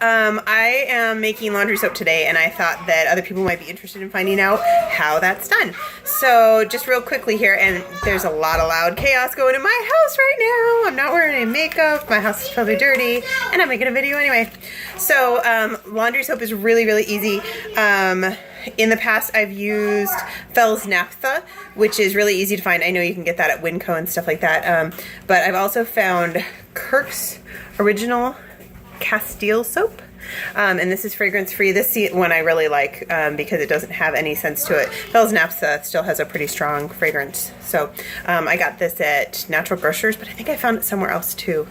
I am making laundry soap today, and I thought that other people might be interested in finding out how that's done. So just real quickly here, and there's a lot of loud chaos going in my house right now. I'm not wearing any makeup, my house is probably dirty, and I'm making a video anyway. So laundry soap is really, really easy. In the past, I've used Fells Naphtha, which is really easy to find. I know you can get that at Winco and stuff like that. But I've also found Kirk's Original Castile soap. And this is fragrance free. This one I really like because it doesn't have any scents to it. Fells Naphtha still has a pretty strong fragrance. So I got this at Natural Grocers, but I think I found it somewhere else too.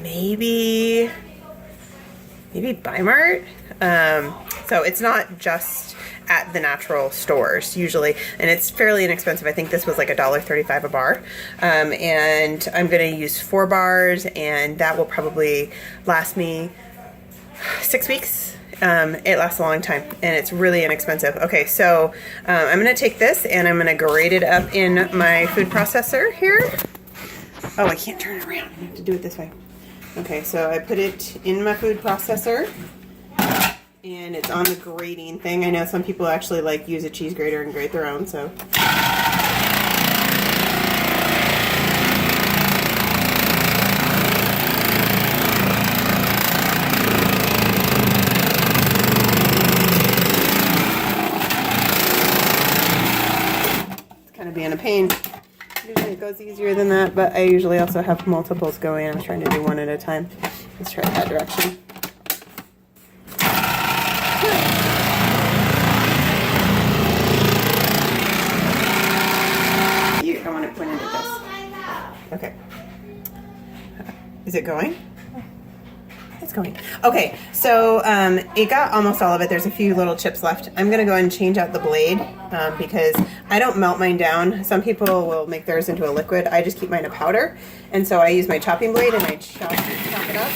Maybe Bi-Mart. So it's not just at the natural stores usually, and it's fairly inexpensive. I think this was like $1.35 a bar, and I'm gonna use 4 bars, and that will probably last me 6 weeks. It lasts a long time, and it's really inexpensive. Okay, so I'm gonna take this and I'm gonna grate it up in my food processor here. Oh, I can't turn it around. I have to do it this way. Okay, so I put it in my food processor. And it's on the grating thing. I know some people actually like use a cheese grater and grate their own, so. It's kind of being a pain. Usually it goes easier than that, but I usually also have multiples going. I'm trying to do one at a time. Let's try that direction. I want to point it at this. Okay. Is it going? It's going. Okay, so it got almost all of it. There's a few little chips left. I'm going to go ahead and change out the blade because I don't melt mine down. Some people will make theirs into a liquid. I just keep mine a powder. And so I use my chopping blade and I chop it up.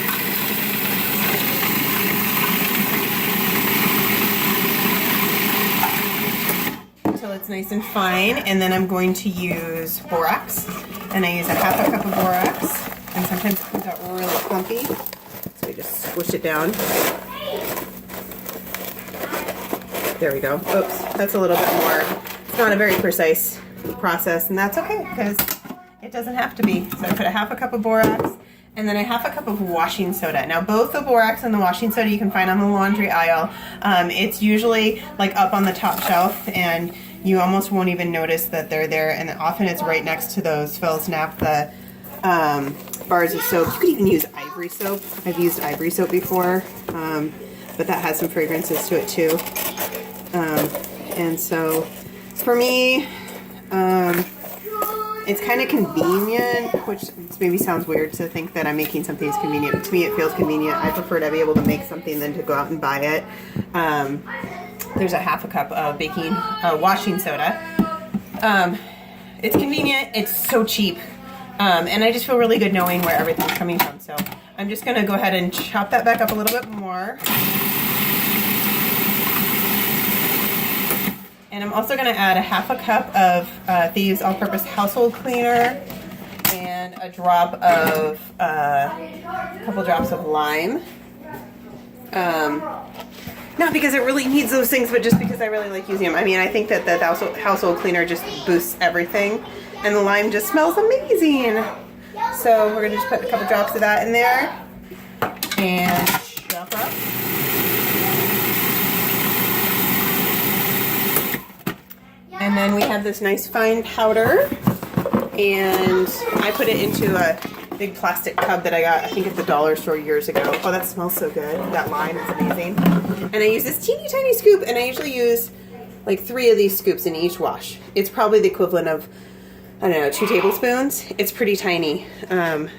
It's nice and fine, and then I'm going to use borax, and I use a half a cup of borax, and sometimes it comes out really clumpy, so I just squish it down. There we go. Oops, that's a little bit more. It's not a very precise process, and that's okay because it doesn't have to be. So I put a half a cup of borax, and then a half a cup of washing soda. Now both the borax and the washing soda you can find on the laundry aisle. It's usually like up on the top shelf, and you almost won't even notice that they're there, and often it's right next to those Fells Naphtha bars of soap. You could even use Ivory soap. I've used Ivory soap before, but that has some fragrances to it too. And so for me, it's kind of convenient, which maybe sounds weird to think that I'm making something that's convenient, but to me it feels convenient. I prefer to be able to make something than to go out and buy it. There's a half a cup of washing soda. It's convenient, it's so cheap, and I just feel really good knowing where everything's coming from. So I'm just gonna go ahead and chop that back up a little bit more. And I'm also gonna add a half a cup of Thieves All-Purpose Household Cleaner and a couple drops of lime. Not because it really needs those things, but just because I really like using them. I mean, I think that the household cleaner just boosts everything, and the lime just smells amazing. So we're gonna just put a couple drops of that in there and chop up. And then we have this nice fine powder, and I put it into a big plastic tub that I got, I think at the dollar store years ago. Oh, that smells so good. That lime is amazing. And I use this teeny tiny scoop, and I usually use like 3 of these scoops in each wash. It's probably the equivalent of, I don't know, 2 tablespoons. It's pretty tiny.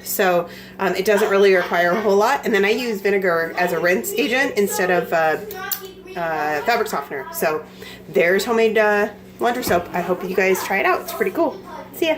So it doesn't really require a whole lot. And then I use vinegar as a rinse agent instead of fabric softener. So there's homemade laundry soap. I hope you guys try it out. It's pretty cool. See ya.